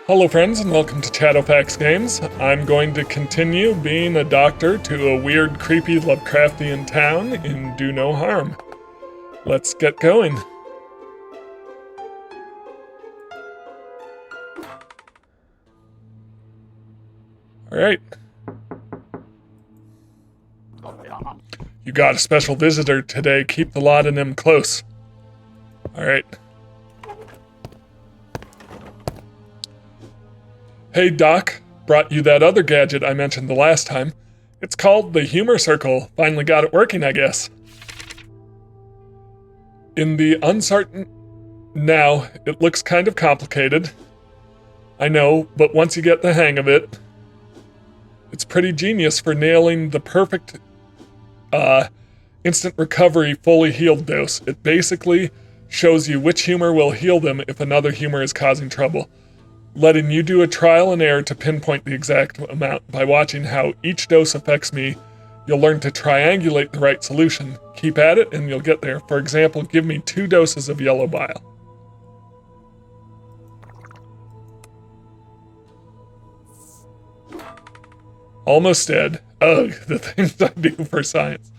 Hello friends and welcome to Shadowfax Games. I'm going to continue being a doctor to a weird, creepy Lovecraftian town in Do No Harm. Let's get going. Alright. You got a special visitor today. Keep the lot of them close. Alright. Hey Doc, brought you that other gadget I mentioned the last time. It's called the Humor Circle. Finally got it working, I guess. In the uncertain now, it looks kind of complicated. I know, but once you get the hang of it, it's pretty genius for nailing the perfect instant recovery fully healed dose. It basically shows you which humor will heal them if another humor is causing trouble, letting you do a trial and error to pinpoint the exact amount. By watching how each dose affects me, you'll learn to triangulate the right solution. Keep at it and you'll get there. For example, give me 2 doses of yellow bile. Almost dead. Ugh, the things I do for science.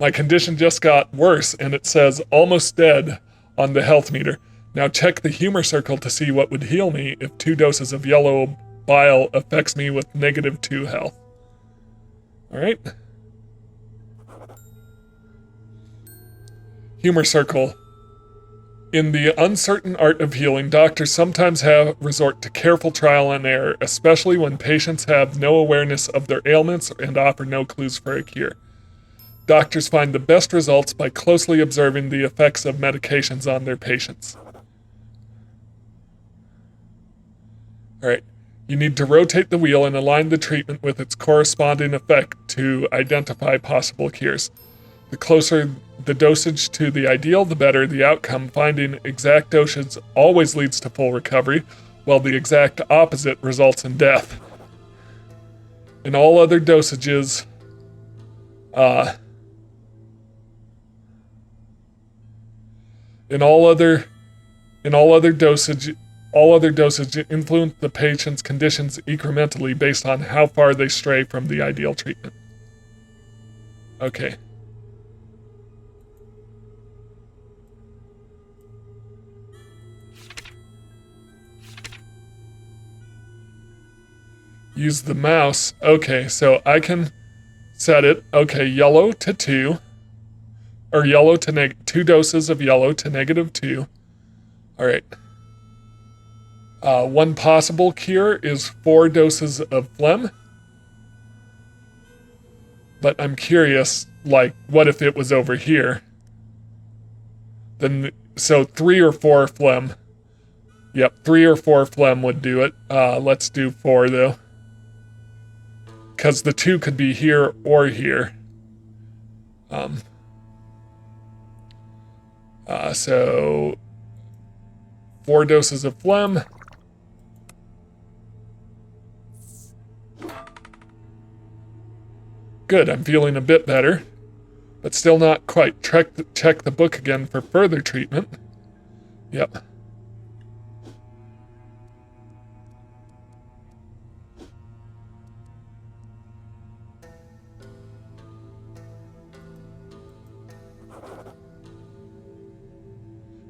My condition just got worse and it says almost dead on the health meter. Now check the humor circle to see what would heal me if 2 doses of yellow bile affects me with -2 health. Alright. Humor circle. In the uncertain art of healing, doctors sometimes have resort to careful trial and error, especially when patients have no awareness of their ailments and offer no clues for a cure. Doctors find the best results by closely observing the effects of medications on their patients. Alright, you need to rotate the wheel and align the treatment with its corresponding effect to identify possible cures. The closer the dosage to the ideal, the better the outcome. Finding exact dosage always leads to full recovery, while the exact opposite results in death. In all other dosages, all other dosage influence the patient's conditions incrementally based on how far they stray from the ideal treatment. Okay. Use the mouse. Okay, so I can set it. Okay, yellow to 2. Or yellow to 2 doses of yellow to -2. Alright. One possible cure is 4 doses of phlegm. But I'm curious, like, what if it was over here? Then, so 3 or 4 phlegm. Yep, 3 or 4 phlegm would do it. Let's do 4 though. Because the 2 could be here or here. So 4 doses of phlegm. Good, I'm feeling a bit better, but still not quite. Check the book again for further treatment. Yep.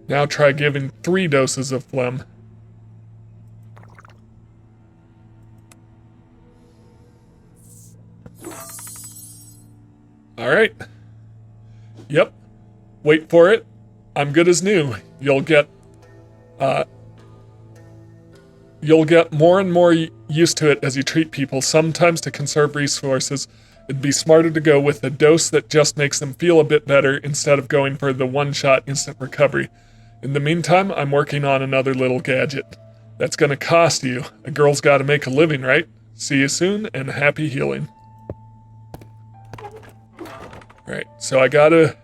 Now try giving 3 doses of phlegm. Alright. Yep. Wait for it. I'm good as new. You'll get more and more used to it as you treat people. Sometimes to conserve resources, it'd be smarter to go with a dose that just makes them feel a bit better instead of going for the one-shot instant recovery. In the meantime, I'm working on another little gadget. That's gonna cost you. A girl's gotta make a living, right? See you soon, and happy healing. Right, so I gotta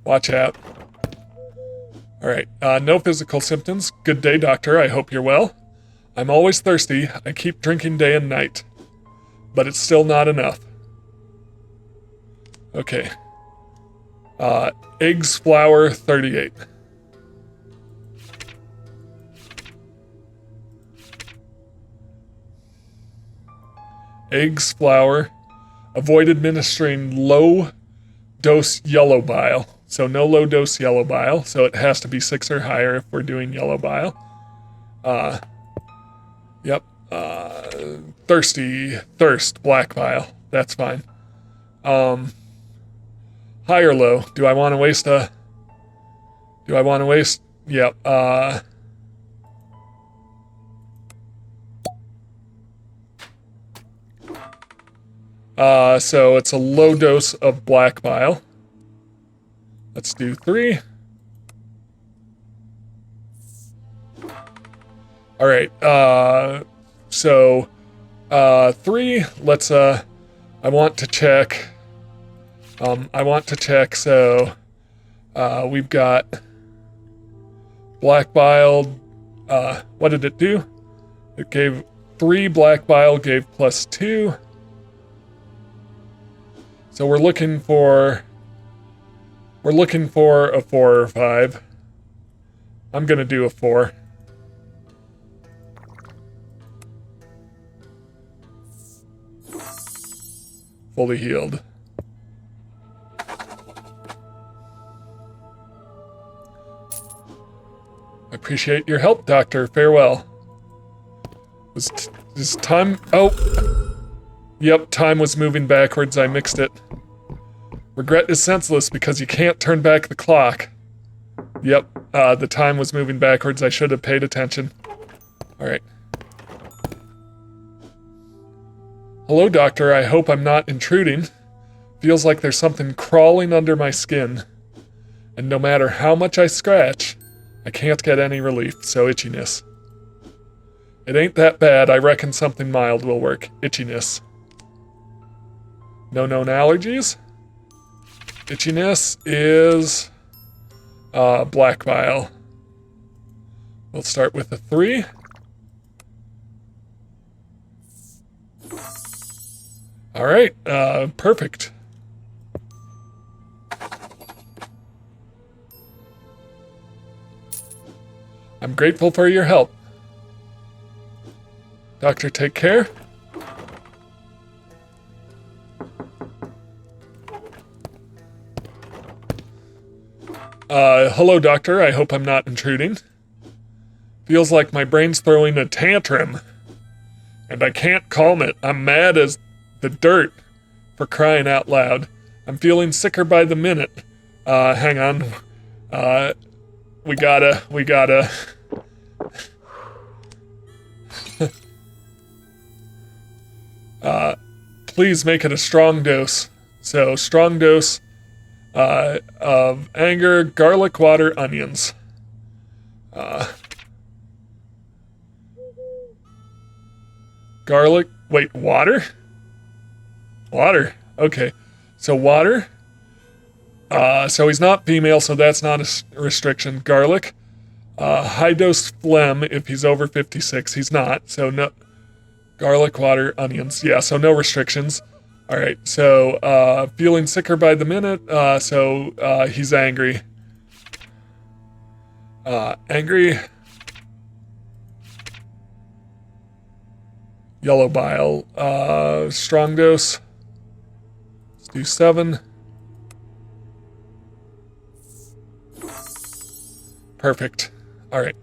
watch out. Alright, no physical symptoms. Good day, doctor. I hope you're well. I'm always thirsty. I keep drinking day and night. But it's still not enough. Okay. Eggs, flour, 38. eggs, flour. Avoid administering low-dose yellow bile. So no low-dose yellow bile. So it has to be 6 or higher if we're doing yellow bile. Yep. Thirst, black bile. That's fine. High or low? Do I want to waste Yep. So it's a low dose of black bile. Let's do 3. All right. 3. Let's. I want to check. So, we've got black bile. What did it do? It gave 3 black bile. Gave +2. So we're looking for a 4 or 5. I'm gonna do a 4. Fully healed. I appreciate your help, Doctor. Farewell. Is time... Oh! Yep, time was moving backwards. I mixed it. Regret is senseless because you can't turn back the clock. Yep, the time was moving backwards. I should have paid attention. Alright. Hello, Doctor. I hope I'm not intruding. Feels like there's something crawling under my skin. And no matter how much I scratch, I can't get any relief, so itchiness. It ain't that bad. I reckon something mild will work. Itchiness. No known allergies. Itchiness is black bile. We'll start with a 3. All right, perfect. I'm grateful for your help. Doctor, take care. Hello, Doctor. I hope I'm not intruding. Feels like my brain's throwing a tantrum. And I can't calm it. I'm mad as the dirt, for crying out loud. I'm feeling sicker by the minute. Hang on. We gotta... Please make it a strong dose. So, strong dose of anger, garlic, water, onions. Garlic, wait, water? Water, okay. So water. So he's not female, so that's not a restriction. Garlic. High dose phlegm if he's over 56. He's not, so no. Garlic, water, onions. Yeah, so no restrictions. All right, so feeling sicker by the minute, so he's angry. Angry. Yellow bile. Strong dose. Let's do 7. Perfect. All right.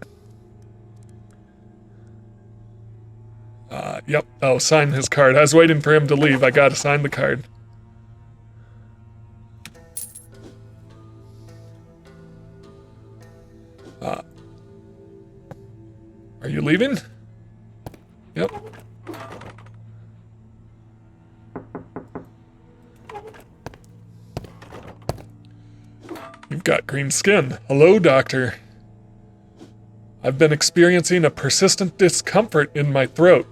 Yep. Oh, sign his card. I was waiting for him to leave. I gotta sign the card. Are you leaving? Yep. You've got green skin. Hello, Doctor. I've been experiencing a persistent discomfort in my throat,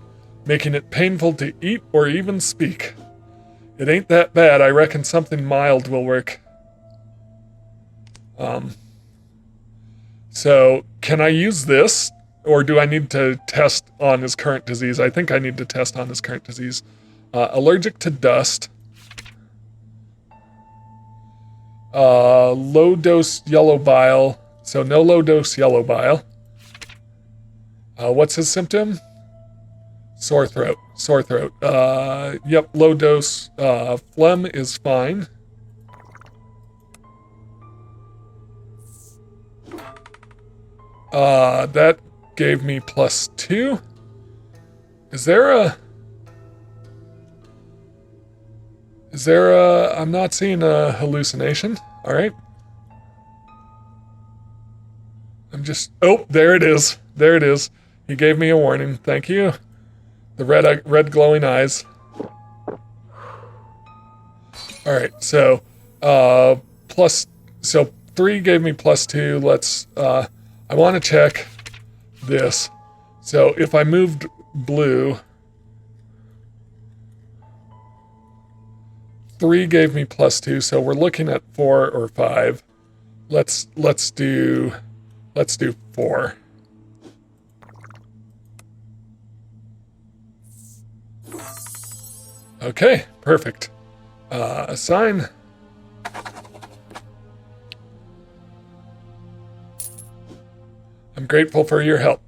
making it painful to eat or even speak. It ain't that bad. I reckon something mild will work. So, can I use this? Or do I need to test on his current disease? I think I need to test on his current disease. Allergic to dust. Low-dose yellow bile. So no low-dose yellow bile. What's his symptom? Sore throat. Sore throat. Yep, low dose. Phlegm is fine. That gave me +2. Is there a... I'm not seeing a hallucination. Alright. I'm just... Oh, there it is. There it is. He gave me a warning. Thank you. The red glowing eyes. Alright, so... So 3 gave me +2. Let's... I want to check this. So if I moved blue... 3 gave me +2, so we're looking at 4 or 5. Let's do 4. Okay, perfect. Assign. I'm grateful for your help.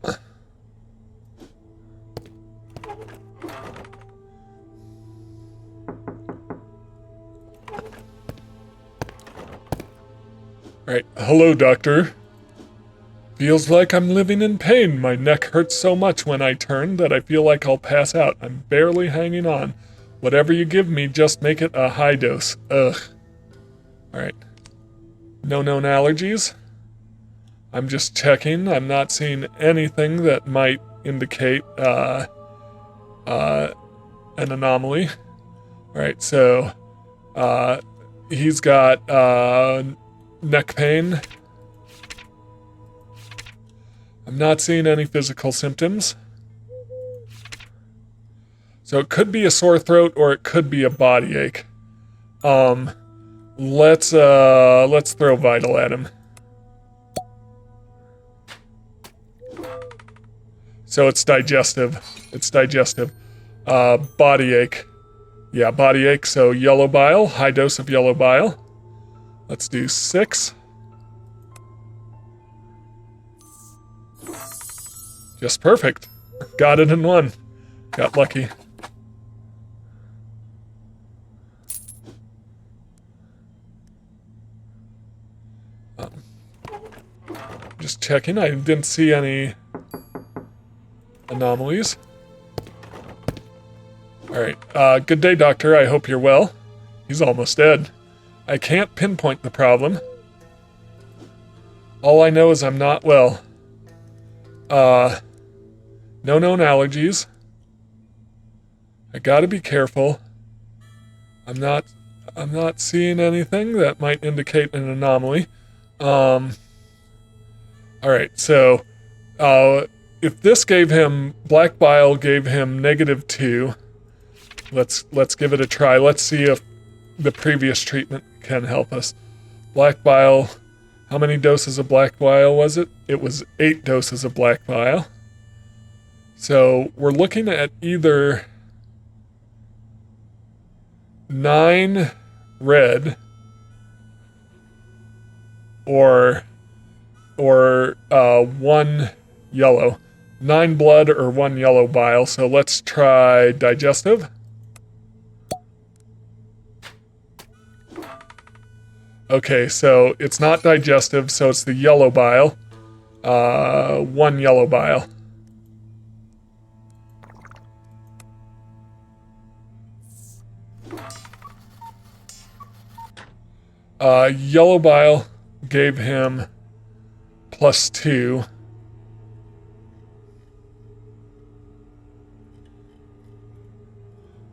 Right. Hello, doctor. Feels like I'm living in pain. My neck hurts so much when I turn that I feel like I'll pass out. I'm barely hanging on. Whatever you give me, just make it a high dose. Ugh. Alright. No known allergies. I'm just checking. I'm not seeing anything that might indicate an anomaly. Alright, so he's got neck pain. I'm not seeing any physical symptoms. So it could be a sore throat or it could be a body ache. Let's throw vital at him. So it's digestive. It's digestive. Body ache. Yeah, body ache. So yellow bile, high dose of yellow bile. Let's do 6. Just perfect. Got it in 1. Got lucky. Just checking. I didn't see any anomalies. Alright. Good day, doctor. I hope you're well. He's almost dead. I can't pinpoint the problem. All I know is I'm not well. No known allergies. I gotta be careful. I'm not seeing anything that might indicate an anomaly. Alright, so if this gave him black bile gave him -2, let's give it a try. Let's see if the previous treatment can help us. Black bile, how many doses of black bile was it? It was 8 doses of black bile. So we're looking at either 9 red or 1 yellow. 9 blood or 1 yellow bile. So let's try digestive. Okay, so it's not digestive, so it's the yellow bile. 1 yellow bile. Yellow bile gave him +2.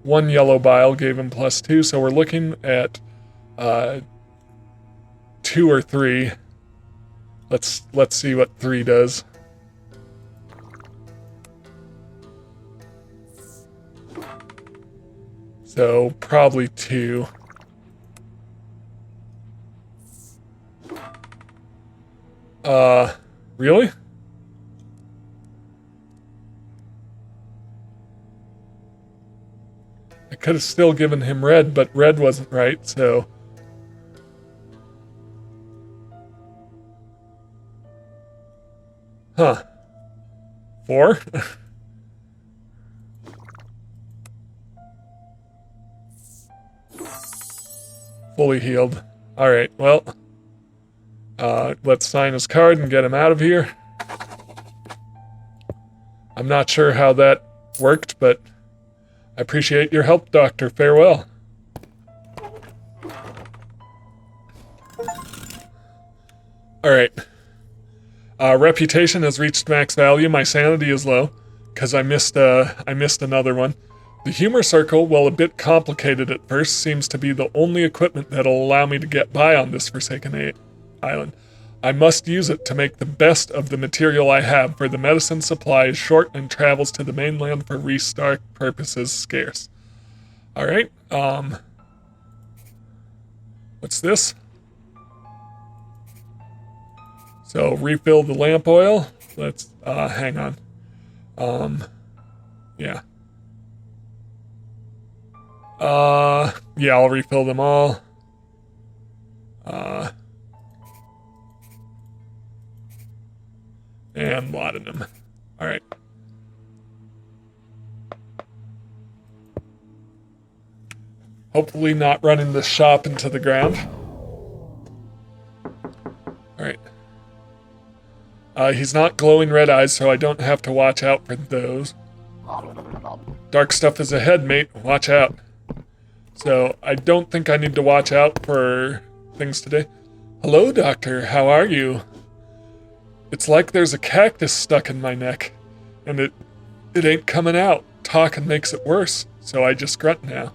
One yellow bile gave him +2, so we're looking at 2 or 3. Let's see what 3 does. So probably 2. Really? I could have still given him red, but red wasn't right, so... Huh. 4? fully healed. Alright, well. Let's sign his card and get him out of here. I'm not sure how that worked, but I appreciate your help, Doctor. Farewell. Alright. Reputation has reached max value. My sanity is low, because I missed another one. The humor circle, while a bit complicated at first, seems to be the only equipment that'll allow me to get by on this forsaken island. I must use it to make the best of the material I have, for the medicine supply is short and travels to the mainland for restock purposes scarce. Alright, what's this? So, refill the lamp oil. Let's, hang on. Yeah. Yeah, I'll refill them all. And laudanum. Alright. Hopefully not running the shop into the ground. Alright. He's not glowing red eyes, so I don't have to watch out for those. Dark stuff is ahead, mate. Watch out. So, I don't think I need to watch out for things today. Hello, Doctor. How are you? It's like there's a cactus stuck in my neck, and it ain't coming out. Talking makes it worse, so I just grunt now.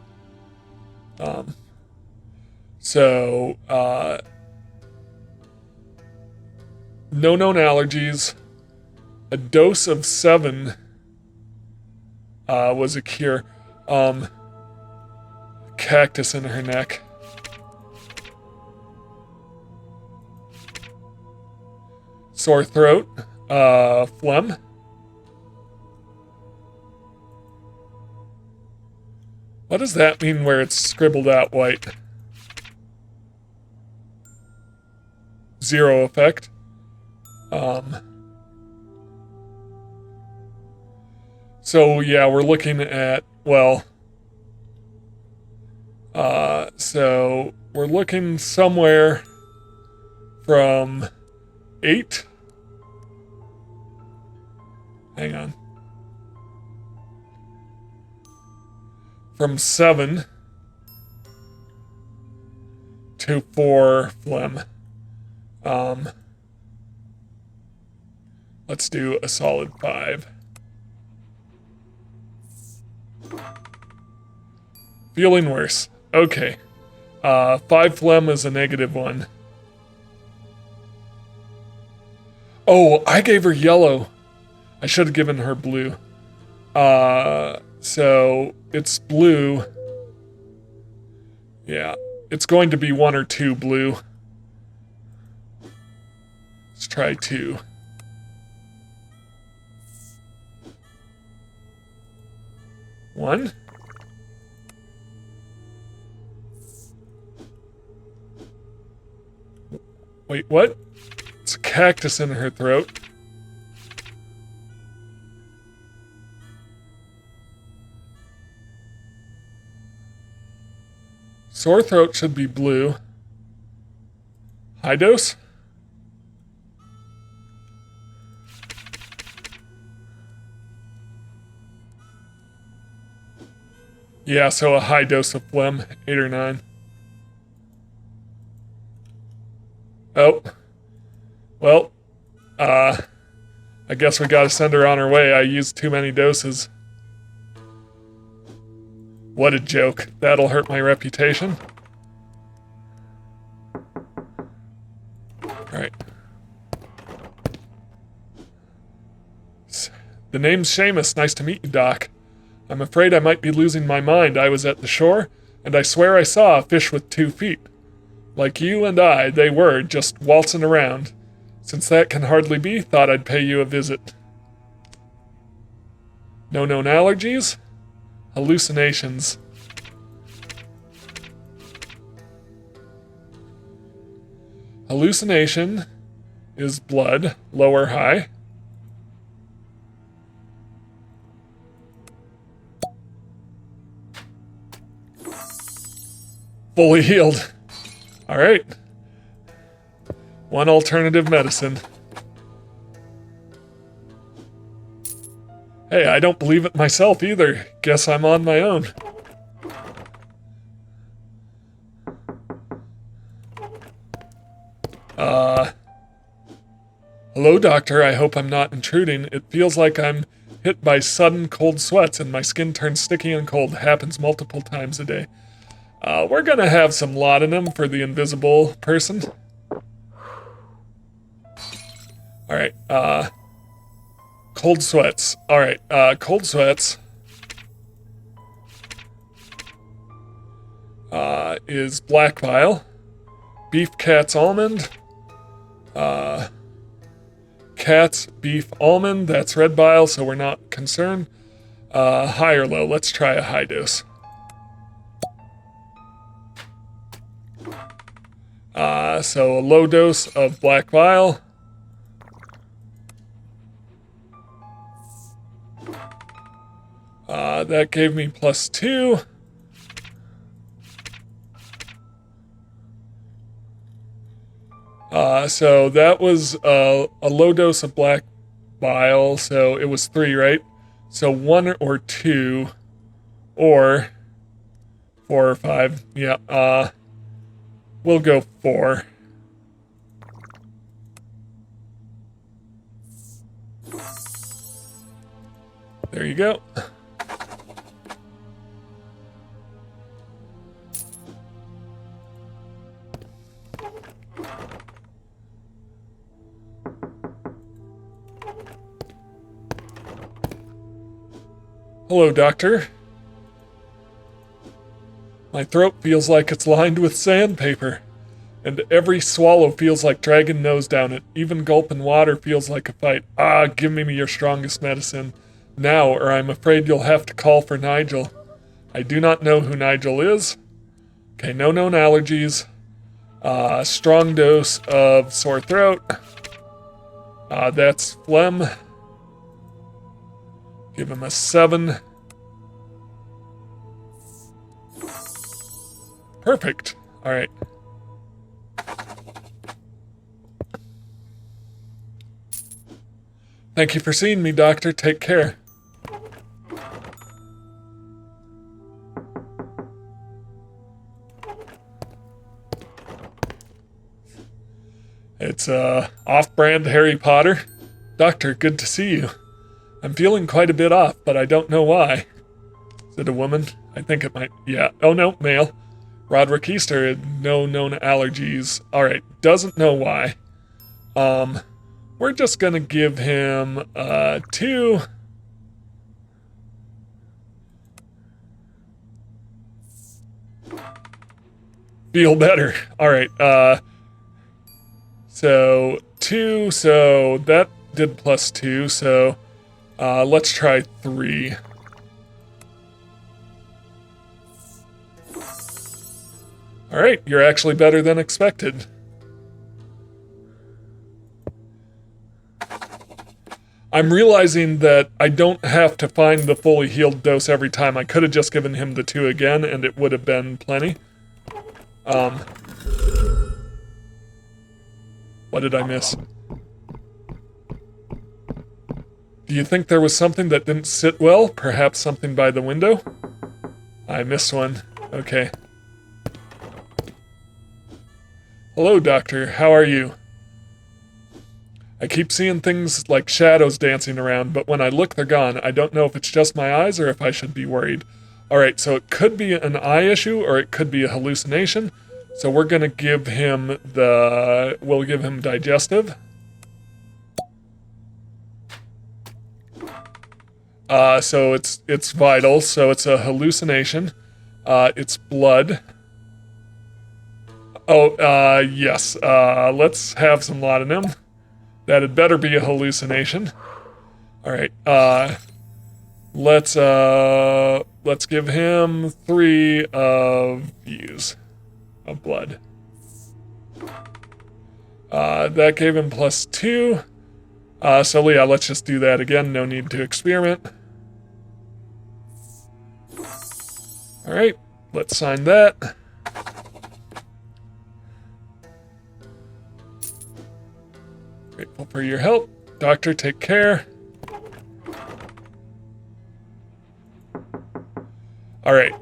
No known allergies. A dose of 7 was a cure. Cactus in her neck. Sore throat. Phlegm. What does that mean where it's scribbled out white? 0 effect. So yeah, we're looking at, well, so we're looking somewhere from 8. Hang on. From 7 to 4 phlegm. Let's do a solid 5. Feeling worse. Okay. 5 phlegm is a -1. Oh, I gave her yellow. I should have given her blue. So it's blue. Yeah, it's going to be 1 or 2 blue. Let's try 2. One. Wait, what? It's a cactus in her throat. Sore throat should be blue. High dose? Yeah, so a high dose of phlegm, 8 or 9. Oh. Well, I guess we gotta send her on her way. I used too many doses. What a joke. That'll hurt my reputation. Alright. The name's Seamus. Nice to meet you, Doc. I'm afraid I might be losing my mind. I was at the shore, and I swear I saw a fish with 2 feet. Like you and I, they were, just waltzing around. Since that can hardly be, thought I'd pay you a visit. No known allergies? Hallucinations. Hallucination is blood, low or high. Fully healed. All right. One alternative medicine. Hey, I don't believe it myself either. Guess I'm on my own. Hello, doctor. I hope I'm not intruding. It feels like I'm hit by sudden cold sweats and my skin turns sticky and cold. Happens multiple times a day. We're gonna have some laudanum for the invisible person. Alright, cold sweats. Alright, cold sweats. Is black bile. Beef cat's almond. Cat's beef almond, that's red bile, so we're not concerned. High or low? Let's try a high dose. So a low dose of black bile. That gave me +2. So that was a low dose of black bile, so it was 3, right? So 1 or 2, or 4 or 5. Yeah, we'll go 4. There you go. Hello, doctor. My throat feels like it's lined with sandpaper, and every swallow feels like dragging nose down it. Even gulping water feels like a fight. Give me your strongest medicine now, or I'm afraid you'll have to call for Nigel. I do not know who Nigel is. Okay, no known allergies. Strong dose of sore throat. That's phlegm. Give him a 7. Perfect. All right. Thank you for seeing me, doctor. Take care. It's off-brand Harry Potter. Doctor, good to see you. I'm feeling quite a bit off, but I don't know why. Is it a woman? I think it might. Yeah. Oh no, male. Roderick Easter, no known allergies. Alright, doesn't know why. We're just gonna give him 2. Feel better. Alright, so 2, so that did +2, so let's try 3. Alright, you're actually better than expected. I'm realizing that I don't have to find the fully healed dose every time. I could have just given him the 2 again and it would have been plenty. What did I miss? Do you think there was something that didn't sit well? Perhaps something by the window? I missed one. Okay. Hello, doctor. How are you? I keep seeing things like shadows dancing around, but when I look, they're gone. I don't know if it's just my eyes or if I should be worried. Alright, so it could be an eye issue or it could be a hallucination. So we're gonna give him we'll give him digestive. So it's vital, so it's a hallucination. It's blood. Oh, yes. Let's have some laudanum. That'd better be a hallucination. Alright, let's give him 3 of these of blood. That gave him +2. So yeah, let's just do that again. No need to experiment. Alright, let's sign that. Grateful for your help. Doctor, take care. Alright,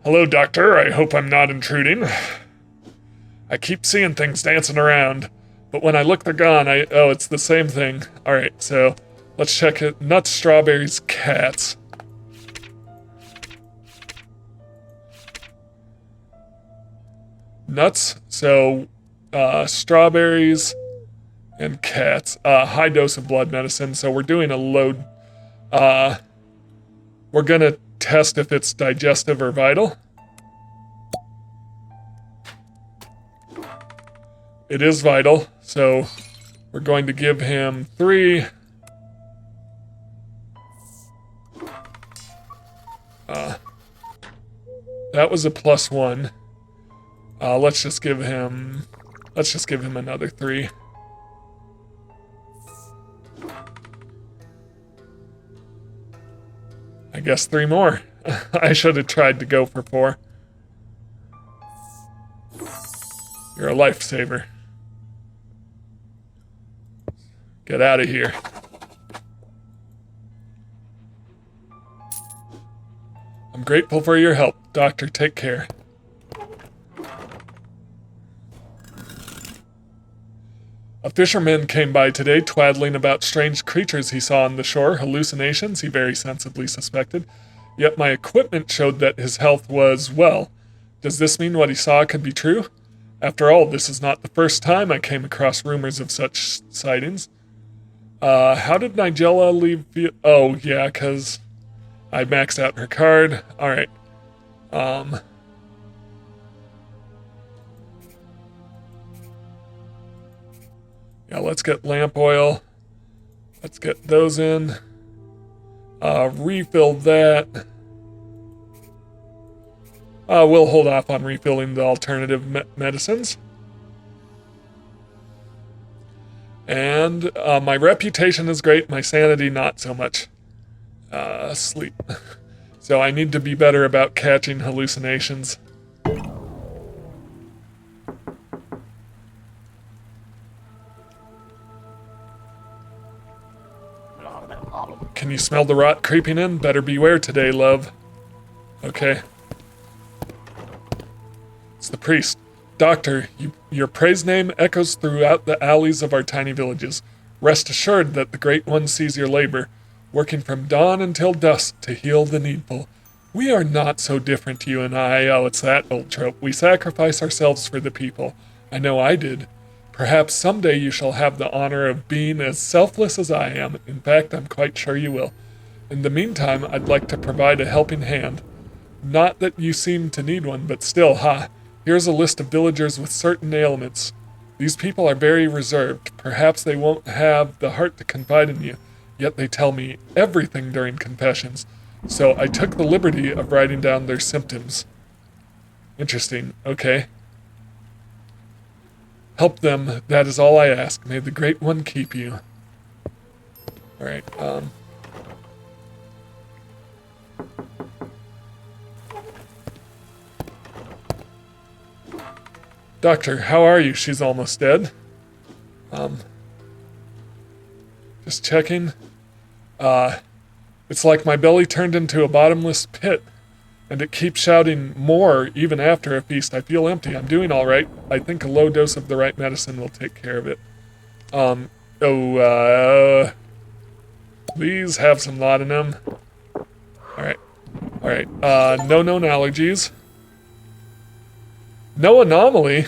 hello, Doctor. I hope I'm not intruding. I keep seeing things dancing around, but when I look, they're gone. Oh, it's the same thing. Alright, so let's check it. Nuts, strawberries, cats. Nuts, so strawberries and cats. High dose of blood medicine, so we're doing a load. We're gonna test if it's digestive or vital. It is vital, so we're going to give him 3. That was a +1. Let's just give him another 3. I guess 3 more. I should have tried to go for 4. You're a lifesaver. Get out of here. I'm grateful for your help. Doctor, take care. A fisherman came by today, twaddling about strange creatures he saw on the shore. Hallucinations, he very sensibly suspected. Yet my equipment showed that his health was well. Does this mean what he saw could be true? After all, this is not the first time I came across rumors of such sightings. How did Nigella leave? Oh, yeah, because I maxed out her card. Alright. Yeah, let's get lamp oil. Let's get those in. Refill that. We'll hold off on refilling the alternative medicines. And my reputation is great, my sanity not so much. Sleep. So I need to be better about catching hallucinations. Can you smell the rot creeping in? Better beware today, love. Okay. It's the priest. Doctor, your praise name echoes throughout the alleys of our tiny villages. Rest assured that the Great One sees your labor, working from dawn until dusk to heal the needful. We are not so different, you and I. Oh, it's that old trope. We sacrifice ourselves for the people. I know I did. Perhaps someday you shall have the honor of being as selfless as I am. In fact, I'm quite sure you will. In the meantime, I'd like to provide a helping hand. Not that you seem to need one, but still, here's a list of villagers with certain ailments. These people are very reserved. Perhaps they won't have the heart to confide in you, yet they tell me everything during confessions. So I took the liberty of writing down their symptoms. Interesting. Okay. Help them, that is all I ask. May the Great One keep you. Alright, Doctor, how are you? She's almost dead. Just checking. It's like my belly turned into a bottomless pit, and it keeps shouting more even after a feast. I feel empty. I'm doing all right. I think a low dose of the right medicine will take care of it. Please have some laudanum. Alright. Alright. No known allergies. No anomaly?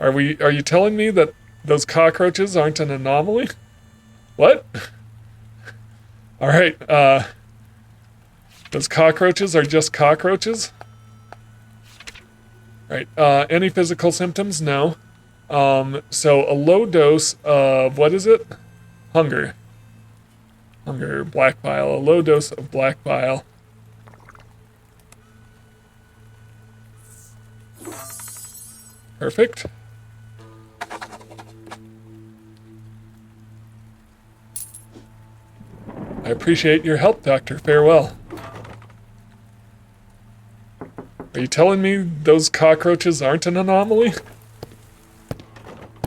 Are you telling me that those cockroaches aren't an anomaly? What? Alright, those cockroaches are just cockroaches? Right, any physical symptoms? No. So a low dose of, what is it? Hunger. Hunger, black bile. A low dose of black bile. Perfect. I appreciate your help, Doctor. Farewell. Are you telling me those cockroaches aren't an anomaly?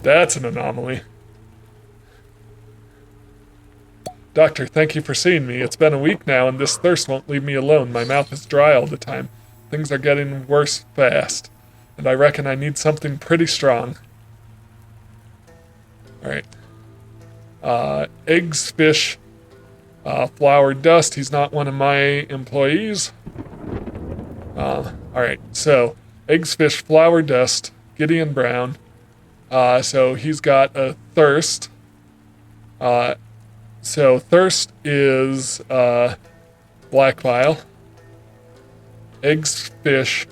That's an anomaly. Doctor, thank you for seeing me. It's been a week now, and this thirst won't leave me alone. My mouth is dry all the time. Things are getting worse fast, and I reckon I need something pretty strong. Alright. Eggs, fish, flour, dust. He's not one of my employees. Alright, so eggs, fish, flour, dust, Gideon Brown. So he's got a thirst. So thirst is black bile, eggs, fish,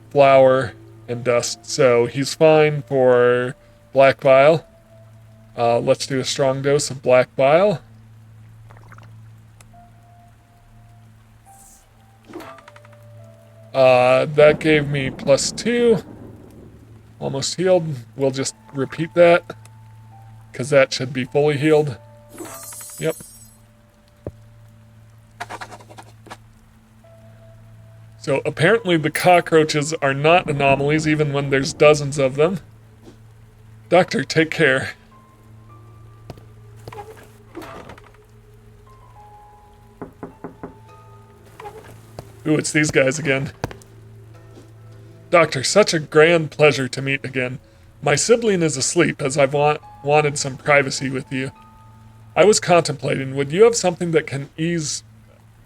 flour, and dust. So he's fine for black bile. Let's do a strong dose of black bile. That gave me +2. Almost healed. We'll just repeat that, because that should be fully healed. Yep. So apparently the cockroaches are not anomalies even when there's dozens of them. Doctor, take care. Ooh, it's these guys again. Doctor, such a grand pleasure to meet again. My sibling is asleep as I've wanted some privacy with you. I was contemplating, would you have something that can ease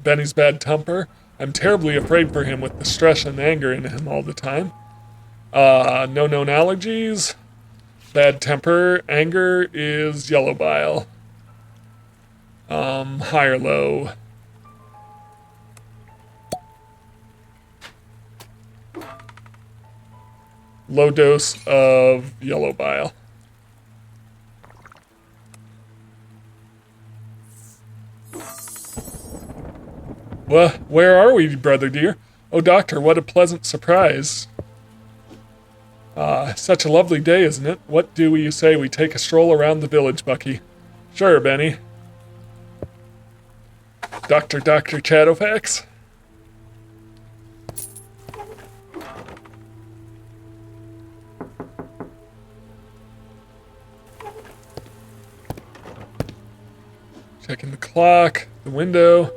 Benny's bad temper? I'm terribly afraid for him with the stress and anger in him all the time. No known allergies. Bad temper. Anger is yellow bile. High or low? Low dose of yellow bile. Well, where are we, brother dear? Oh, doctor, what a pleasant surprise. Such a lovely day, isn't it? What do you say we take a stroll around the village, Bucky? Sure, Benny. Dr. Shadowfax? Checking the clock, the window.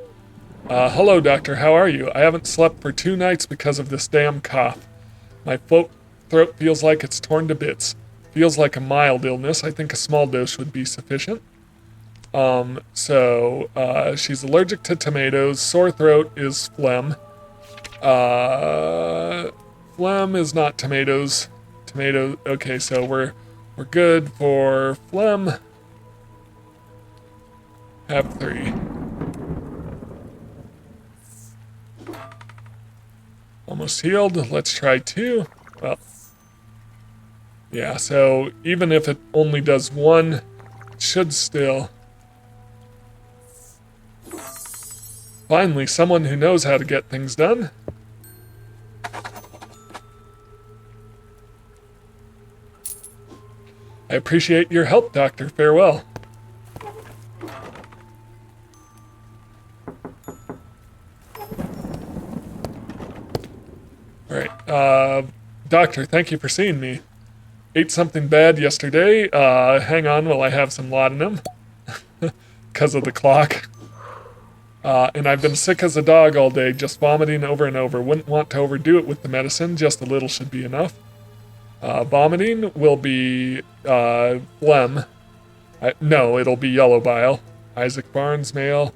Hello, doctor, how are you? I haven't slept for 2 nights because of this damn cough. My throat feels like it's torn to bits. Feels like a mild illness. I think a small dose would be sufficient. She's allergic to tomatoes. Sore throat is phlegm. Phlegm is not tomatoes. Okay, so we're good for phlegm. Have 3. Almost healed. Let's try 2. Well, yeah, so even if it only does 1, it should still. Finally, someone who knows how to get things done. I appreciate your help, Doctor. Farewell. Alright, Doctor, thank you for seeing me. Ate something bad yesterday. Hang on while I have some laudanum. Because of the clock. And I've been sick as a dog all day, just vomiting over and over. Wouldn't want to overdo it with the medicine, just a little should be enough. Vomiting will be, phlegm. No, it'll be yellow bile. Isaac Barnes, male.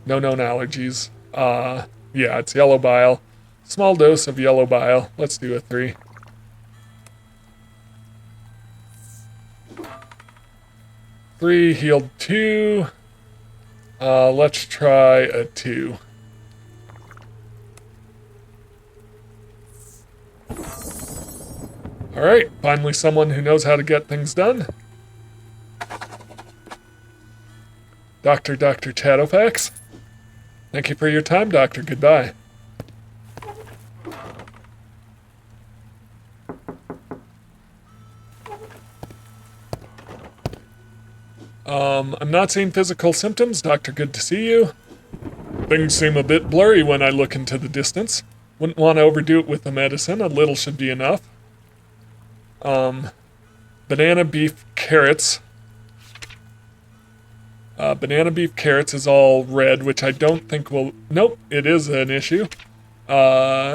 No known allergies. Yeah, it's yellow bile. Small dose of yellow bile. Let's do a 3. Three, healed 2. Let's try a 2. Alright, finally someone who knows how to get things done. Dr. Shadowfax. Thank you for your time, Doctor. Goodbye. I'm not seeing physical symptoms. Doctor, good to see you. Things seem a bit blurry when I look into the distance. Wouldn't want to overdo it with the medicine. A little should be enough. banana beef carrots. Banana beef carrots is all red, which I don't think will... Nope, it is an issue. No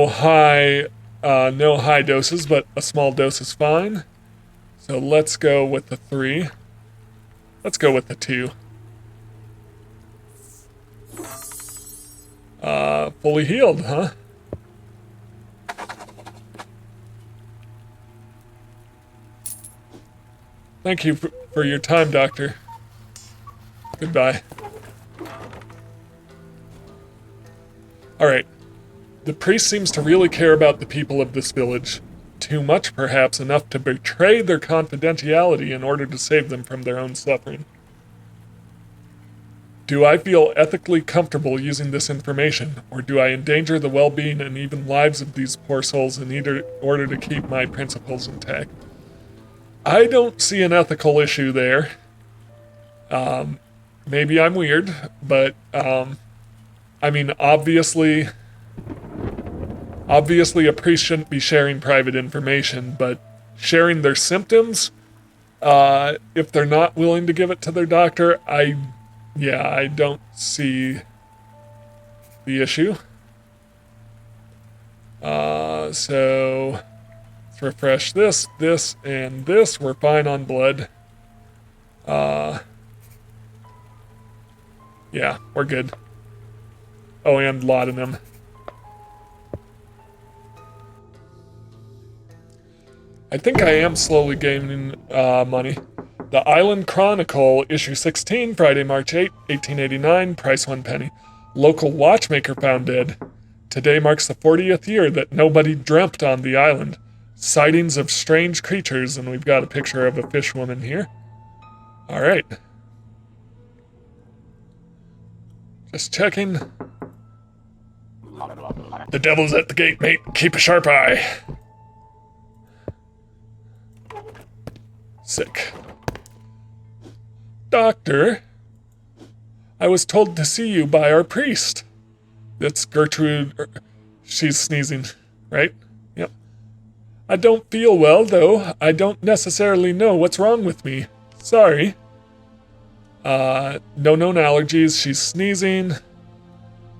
high doses, but a small dose is fine. So let's go with the 3. Let's go with the 2. Fully healed, huh? Thank you for your time, Doctor. Goodbye. Alright. The priest seems to really care about the people of this village. Too much, perhaps, enough to betray their confidentiality in order to save them from their own suffering. Do I feel ethically comfortable using this information, or do I endanger the well-being and even lives of these poor souls in order to keep my principles intact? I don't see an ethical issue there. Maybe I'm weird, but, I mean, obviously a priest shouldn't be sharing private information, but sharing their symptoms, if they're not willing to give it to their doctor, I don't see the issue. So let's refresh this, and this. We're fine on blood. Yeah, we're good. Oh, and laudanum. I think I am slowly gaining money. The Island Chronicle, issue 16, Friday, March 8, 1889, price 1 penny. Local watchmaker found dead. Today marks the 40th year that nobody dreamt on the island. Sightings of strange creatures, and we've got a picture of a fish woman here. All right. Just checking. The devil's at the gate, mate. Keep a sharp eye. Sick. Doctor, I was told to see you by our priest. That's Gertrude. She's sneezing, right? Yep. I don't feel well, though. I don't necessarily know what's wrong with me. Sorry. No known allergies. She's sneezing.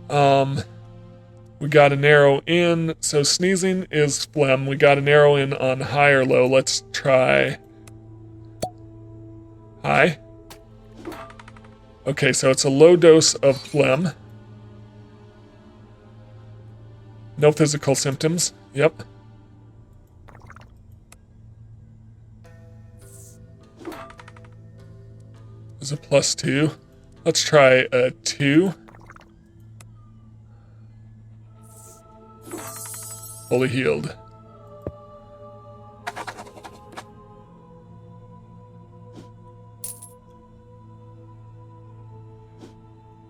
We got an arrow in. So sneezing is phlegm. We got an arrow in on high or low. Let's try high. Okay, so it's a low dose of phlegm. No physical symptoms. Yep. There's a +2. Let's try a 2. Fully healed.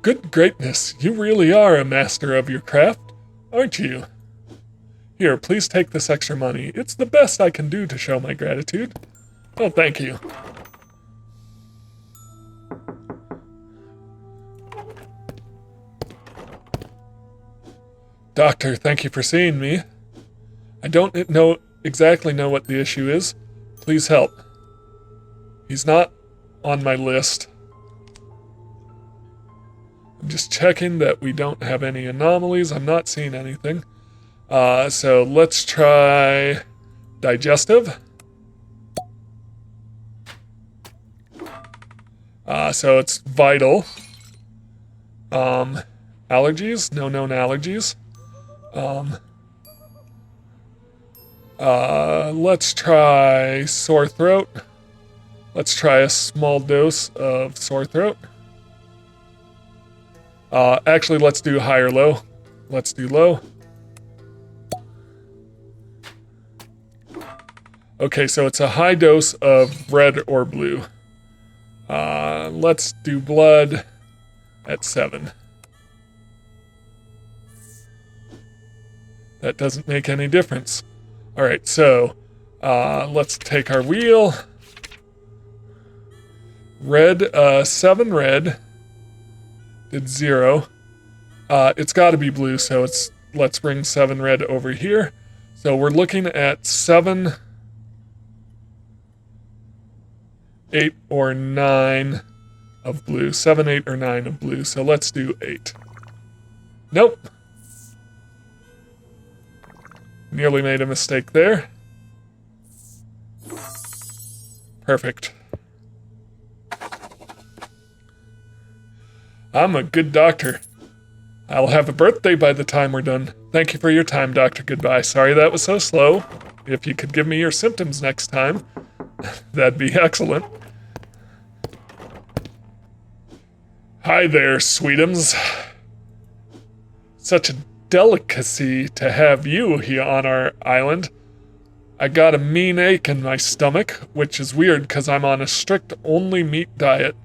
Good greatness, you really are a master of your craft, aren't you? Here, please take this extra money. It's the best I can do to show my gratitude. Oh, thank you. Doctor, thank you for seeing me. I don't exactly know what the issue is. Please help. He's not on my list. I'm just checking that we don't have any anomalies. I'm not seeing anything. So let's try digestive. So it's vital. Allergies? No known allergies. Let's try sore throat. Let's try a small dose of sore throat. Actually, let's do high or low. Let's do low. Okay, so it's a high dose of red or blue. Let's do blood at 7. That doesn't make any difference. All right, so let's take our wheel. Red, 7 red. Did 0. It's got to be blue, so let's bring 7 red over here. So we're looking at 7 8 or 9 of blue. 7, 8, or 9 of blue. So let's do 8. Nope. Nearly made a mistake there. Perfect. I'm a good doctor. I'll have a birthday by the time we're done. Thank you for your time, Doctor. Goodbye. Sorry that was so slow. If you could give me your symptoms next time, that'd be excellent. Hi there, sweetums. Such a delicacy to have you here on our island. I got a mean ache in my stomach, which is weird because I'm on a strict only meat diet.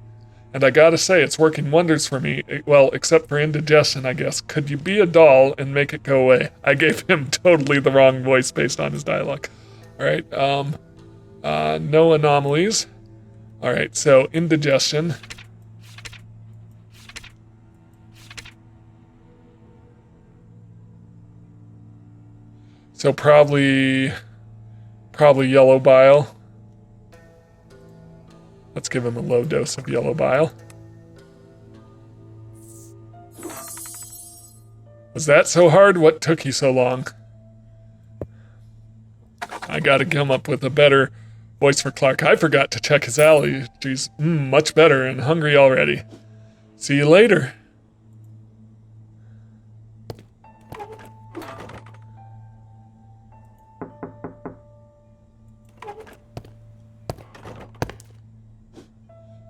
And I gotta say, it's working wonders for me. Well, except for indigestion, I guess. Could you be a doll and make it go away? I gave him totally the wrong voice based on his dialogue. Alright, no anomalies. Alright, so indigestion. So probably yellow bile. Let's give him a low dose of yellow bile. Was that so hard? What took you so long? I gotta come up with a better voice for Clark. I forgot to check his allergies. Much better and hungry already. See you later.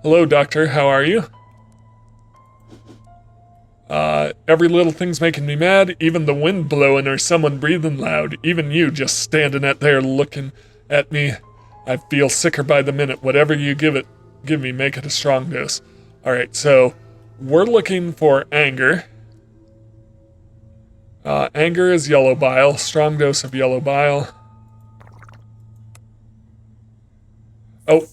Hello, Doctor. How are you? Every little thing's making me mad. Even the wind blowing or someone breathing loud. Even you just standing out there looking at me. I feel sicker by the minute. Whatever you give me, make it a strong dose. Alright, so we're looking for anger. Anger is yellow bile. Strong dose of yellow bile. Oh.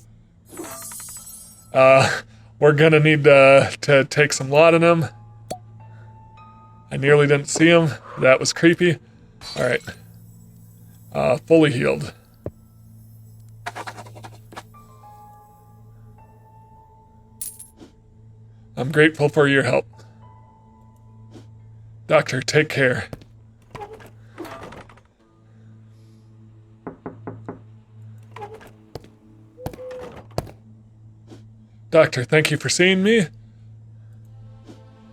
We're gonna need to take some laudanum. I nearly didn't see him. That was creepy. Alright. Fully healed. I'm grateful for your help. Doctor, take care. Doctor, thank you for seeing me.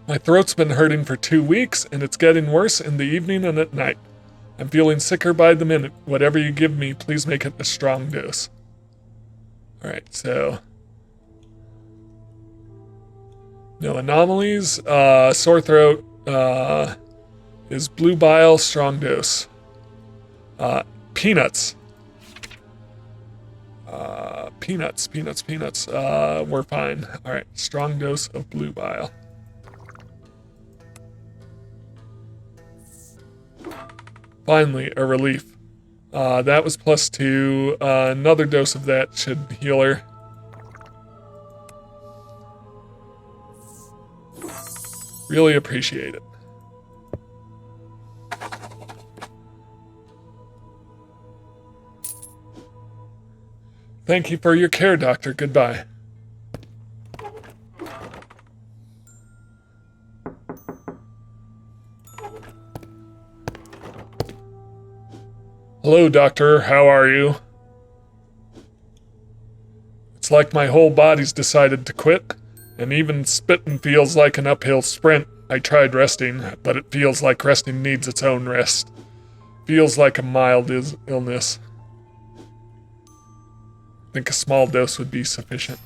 My throat's been hurting for 2 weeks, and it's getting worse in the evening and at night. I'm feeling sicker by the minute. Whatever you give me, please make it a strong dose. Alright, so... no anomalies. Sore throat is blue bile, strong dose. Peanuts. Peanuts. We're fine. Alright, strong dose of blue bile. Finally, a relief. That was +2. Another dose of that should heal her. Really appreciate it. Thank you for your care, Doctor. Goodbye. Hello, Doctor. How are you? It's like my whole body's decided to quit, and even spitting feels like an uphill sprint. I tried resting, but it feels like resting needs its own rest. Feels like a mild illness. I think a small dose would be sufficient.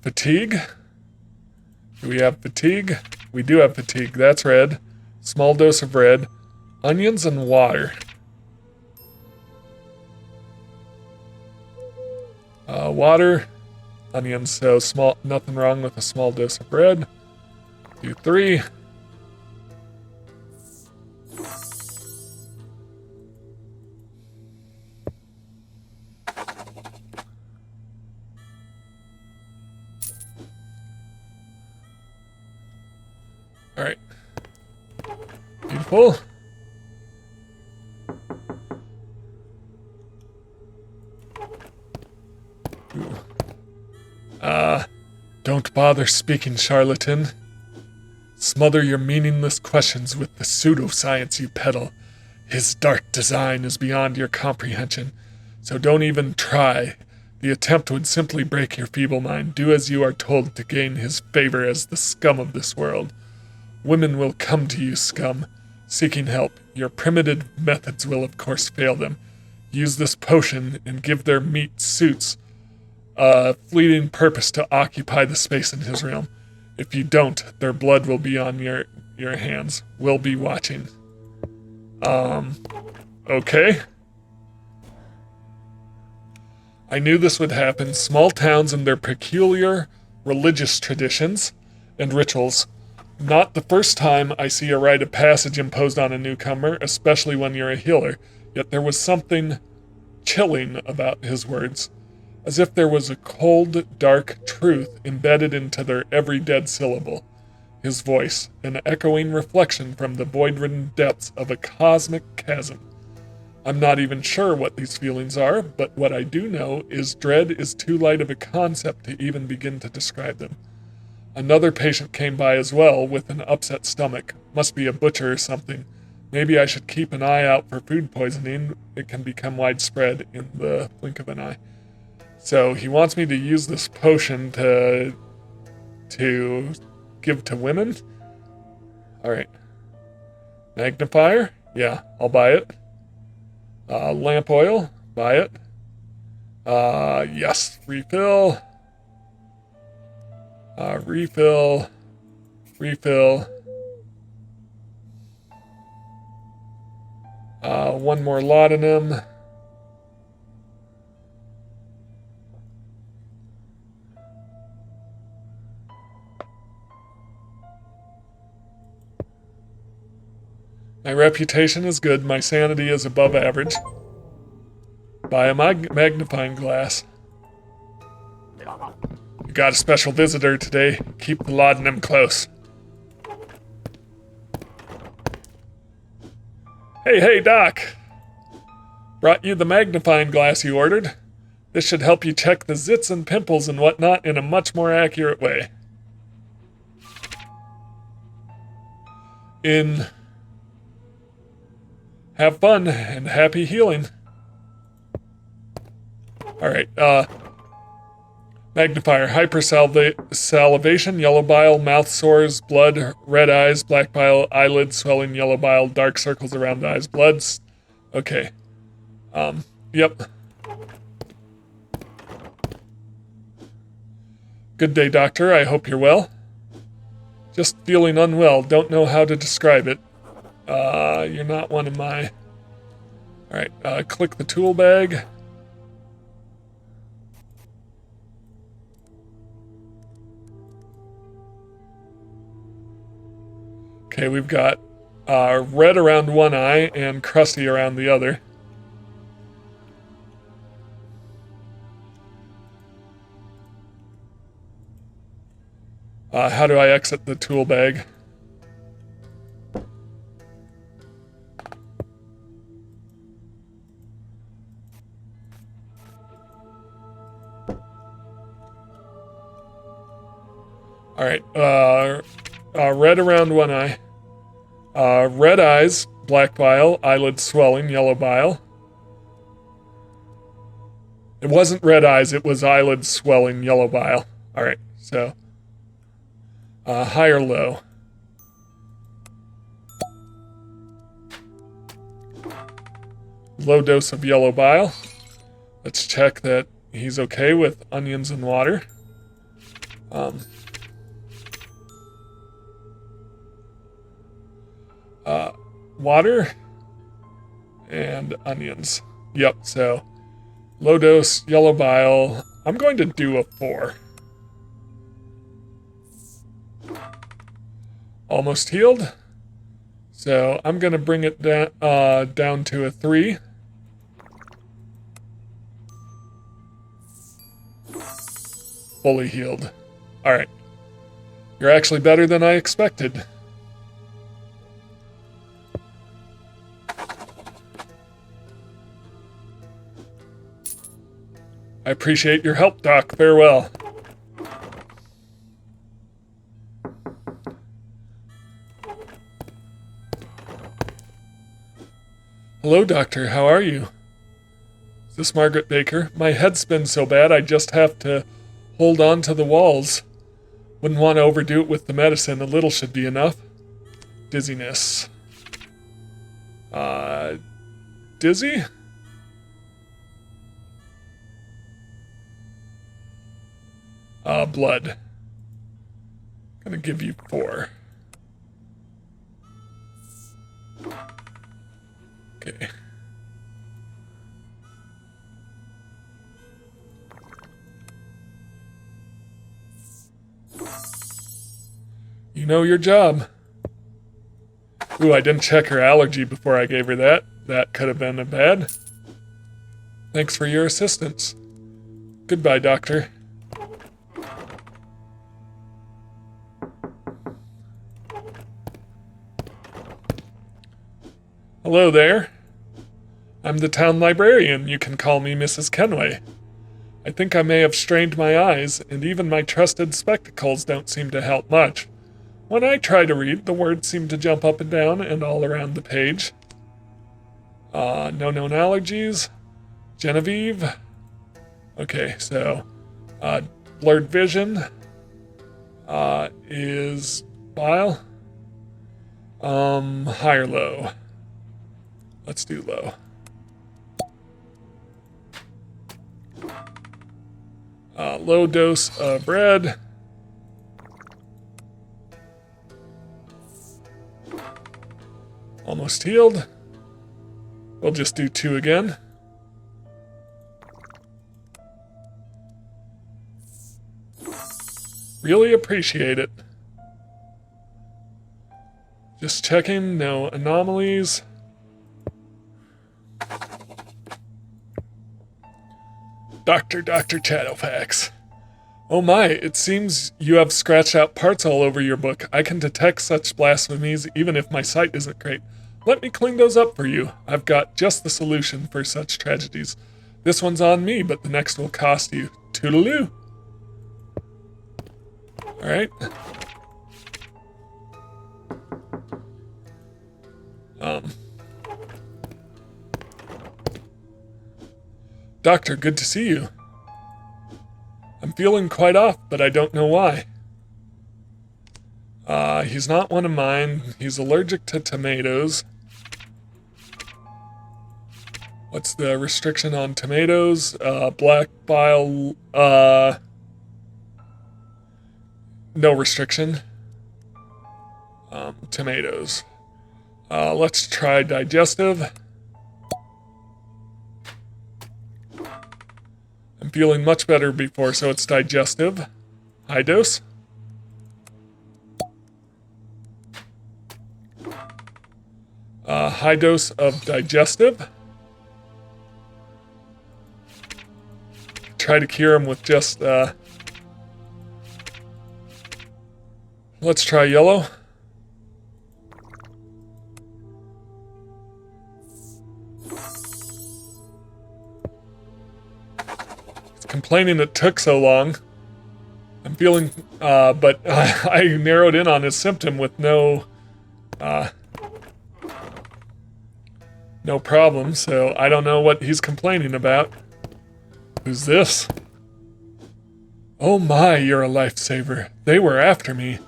Fatigue? Do we have fatigue? We do have fatigue. That's red. Small dose of red. Onions and water. Water. Onions, so small. Nothing wrong with a small dose of red. Do 3. Alright. Beautiful. Don't bother speaking, charlatan. Smother your meaningless questions with the pseudoscience you peddle. His dark design is beyond your comprehension, so don't even try. The attempt would simply break your feeble mind. Do as you are told to gain his favor as the scum of this world. Women will come to you, scum, seeking help. Your primitive methods will, of course, fail them. Use this potion and give their meat suits a fleeting purpose to occupy the space in his realm. If you don't, their blood will be on your hands. We'll be watching. Okay. I knew this would happen. Small towns and their peculiar religious traditions and rituals. Not the first time I see a rite of passage imposed on a newcomer, especially when you're a healer. Yet there was something chilling about his words, as if there was a cold, dark truth embedded into their every dead syllable. His voice, an echoing reflection from the void-ridden depths of a cosmic chasm. I'm not even sure what these feelings are, but what I do know is dread is too light of a concept to even begin to describe them. Another patient came by as well with an upset stomach. Must be a butcher or something. Maybe I should keep an eye out for food poisoning. It can become widespread in the blink of an eye. So he wants me to use this potion to give to women. All right. Magnifier? Yeah, I'll buy it. Lamp oil? Buy it. Yes. Refill. Refill. Refill. One more laudanum. My reputation is good. My sanity is above average. Buy a magnifying glass. You got a special visitor today. Keep the laudanum close. Hey, Doc. Brought you the magnifying glass you ordered. This should help you check the zits and pimples and whatnot in a much more accurate way. Have fun and happy healing. Alright, magnifier, hypersalivation, yellow bile, mouth sores, blood, red eyes, black bile, eyelids swelling, yellow bile, dark circles around the eyes, bloods. Okay. Yep. Good day, doctor. I hope you're well. Just feeling unwell. Don't know how to describe it. You're not one of my... Alright, click the tool bag. Okay, we've got red around one eye and crusty around the other. How do I exit the tool bag? Alright, red around one eye. Red eyes, black bile, eyelids swelling, yellow bile. It wasn't red eyes, it was eyelids swelling, yellow bile. Alright, so... high or low? Low dose of yellow bile. Let's check that he's okay with onions and water. Water and onions. Yep, so low dose, yellow bile. I'm going to do a 4. Almost healed. So I'm going to bring it down to a 3. Fully healed. Alright. You're actually better than I expected. I appreciate your help, Doc. Farewell. Hello, Doctor. How are you? Is this Margaret Baker? My head's been so bad I just have to hold on to the walls. Wouldn't want to overdo it with the medicine. A little should be enough. Dizziness. Dizzy? Blood. Gonna give you 4. Okay. You know your job. Ooh, I didn't check her allergy before I gave her that. That could have been a bad. Thanks for your assistance. Goodbye, Doctor. Hello there. I'm the town librarian. You can call me Mrs. Kenway. I think I may have strained my eyes, and even my trusted spectacles don't seem to help much. When I try to read, the words seem to jump up and down and all around the page. No known allergies. Genevieve. Okay, so blurred vision is bile. High or low? Let's do low. Low dose of bread. Almost healed. We'll just do 2 again. Really appreciate it. Just checking, no anomalies. Dr. Chattofax. Oh my, it seems you have scratched out parts all over your book. I can detect such blasphemies even if my sight isn't great. Let me clean those up for you. I've got just the solution for such tragedies. This one's on me, but the next will cost you. Toodaloo. Alright. Doctor, good to see you. I'm feeling quite off, but I don't know why. He's not one of mine. He's allergic to tomatoes. What's the restriction on tomatoes? Black bile, no restriction. Tomatoes. Let's try digestive. I'm feeling much better before, so it's digestive. High dose. High dose of digestive. Try to cure him with just, let's try yellow. Complaining it took so long. I'm feeling, but I narrowed in on his symptom with no problem, so I don't know what he's complaining about. Who's this? Oh my, you're a lifesaver. They were after me.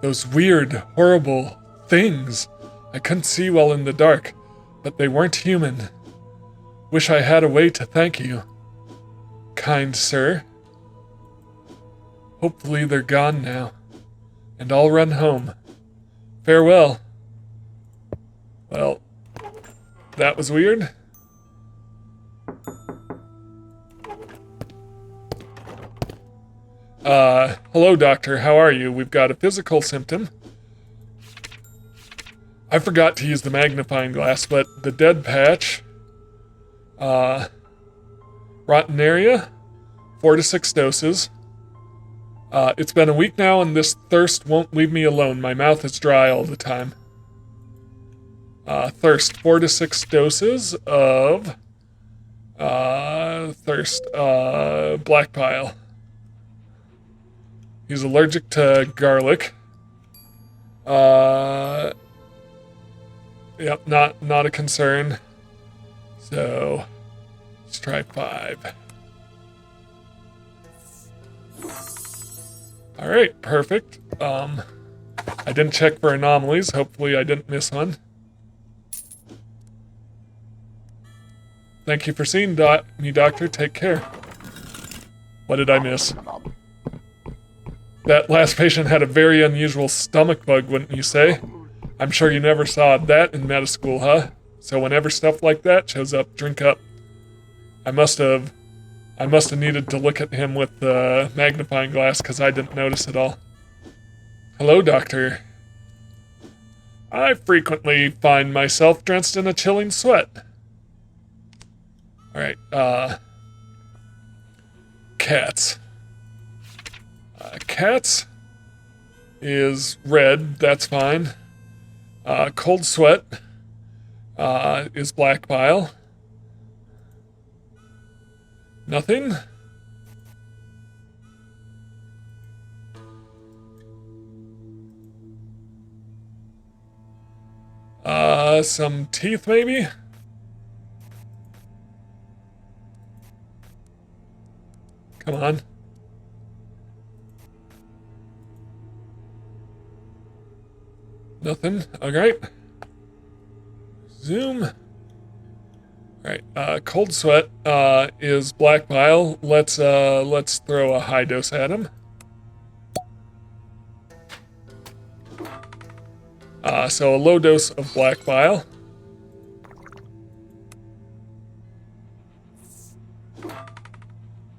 Those weird, horrible things. I couldn't see well in the dark, but they weren't human. Wish I had a way to thank you. Kind sir. Hopefully they're gone now, and I'll run home. Farewell. Well, that was weird. Hello, doctor. How are you? We've got a physical symptom. I forgot to use the magnifying glass, but the dead patch, rotten area, 4 to 6 doses. It's been a week now, and this thirst won't leave me alone. My mouth is dry all the time. Thirst, 4 to 6 doses of thirst, black bile. He's allergic to garlic. Yep, not a concern. So let's try 5. All right, perfect. I didn't check for anomalies. Hopefully I didn't miss one. Thank you for seeing me, Doctor. Take care. What did I miss? That last patient had a very unusual stomach bug, wouldn't you say? I'm sure you never saw that in med school, huh? So whenever stuff like that shows up, drink up. I must have needed to look at him with the magnifying glass because I didn't notice it all. Hello, Doctor. I frequently find myself drenched in a chilling sweat. Alright, cats. Cats is red, that's fine. Cold sweat is black bile. Nothing? Some teeth maybe? Come on. Nothing. Alright. Zoom. Alright, cold sweat is black bile. Let's throw a high dose at him. So a low dose of black bile.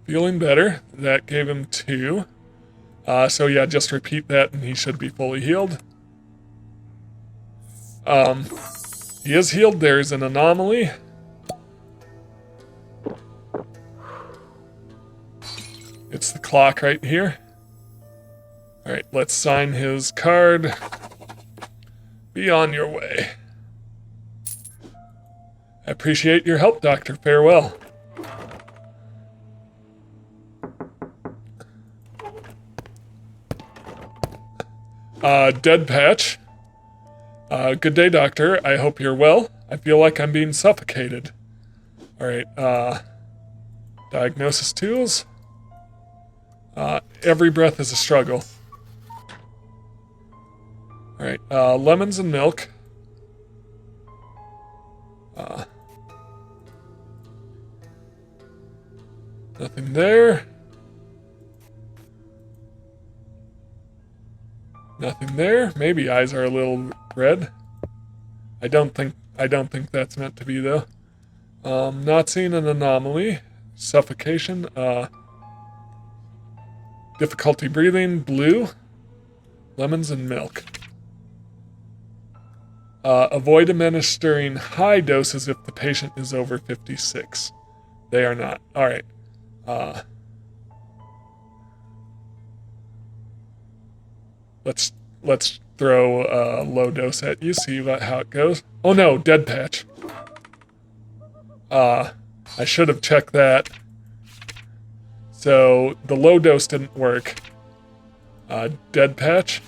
Feeling better. That gave him 2. So yeah, just repeat that and he should be fully healed. He is healed. There's an anomaly. It's the clock right here. Alright, let's sign his card. Be on your way. I appreciate your help, Doctor. Farewell. Dead patch. Good day, Doctor. I hope you're well. I feel like I'm being suffocated. Alright, diagnosis tools. Every breath is a struggle. Alright, lemons and milk. Nothing there. Nothing there. Maybe eyes are a little red. I don't think that's meant to be though. Not seeing an anomaly. Suffocation. Difficulty breathing. Blue. Lemons and milk. Avoid administering high doses if the patient is over 56. They are not. Alright. Let's throw a low dose at you, see how it goes. Oh no, dead patch. I should have checked that. So the low dose didn't work. Dead patch.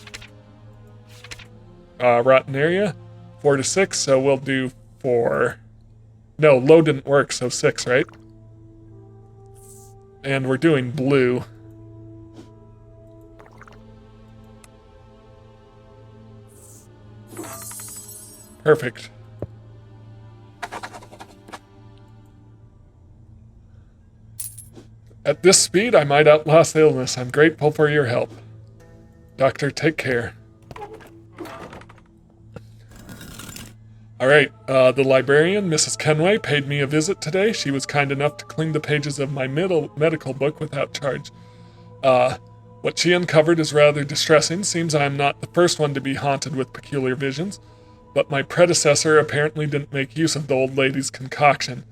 Rotten area. 4 to 6, so we'll do 4. No, low didn't work, so 6, right? And we're doing blue. Perfect. At this speed, I might outlast the illness. I'm grateful for your help. Doctor, take care. Alright, the librarian, Mrs. Kenway, paid me a visit today. She was kind enough to clean the pages of my medical book without charge. What she uncovered is rather distressing. Seems I am not the first one to be haunted with peculiar visions, but my predecessor apparently didn't make use of the old lady's concoction.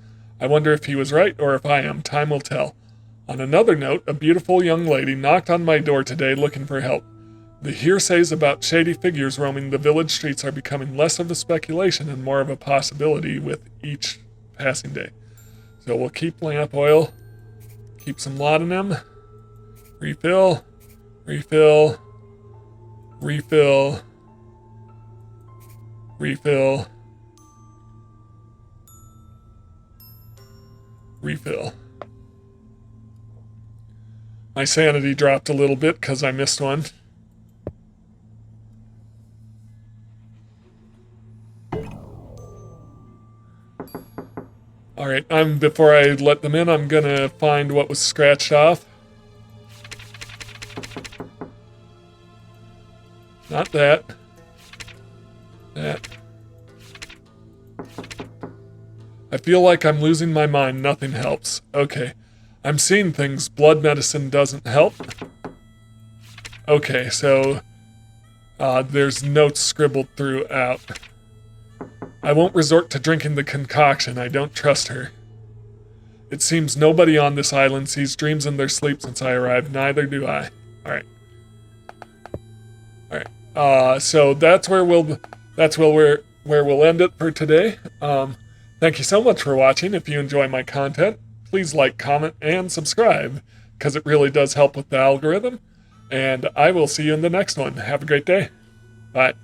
I wonder if he was right or if I am. Time will tell. On another note, a beautiful young lady knocked on my door today looking for help. The hearsays about shady figures roaming the village streets are becoming less of a speculation and more of a possibility with each passing day. So we'll keep lamp oil, keep some laudanum, refill, refill, refill, refill, refill. My sanity dropped a little bit because I missed one. Alright, before I let them in, I'm gonna find what was scratched off. Not that. That. I feel like I'm losing my mind. Nothing helps. Okay. I'm seeing things. Blood medicine doesn't help. Okay, so there's notes scribbled throughout. I won't resort to drinking the concoction. I don't trust her. It seems nobody on this island sees dreams in their sleep since I arrived. Neither do I. Alright. Alright. So that's where we'll end it for today. Thank you so much for watching. If you enjoy my content, please like, comment, and subscribe, because it really does help with the algorithm. And I will see you in the next one. Have a great day. Bye.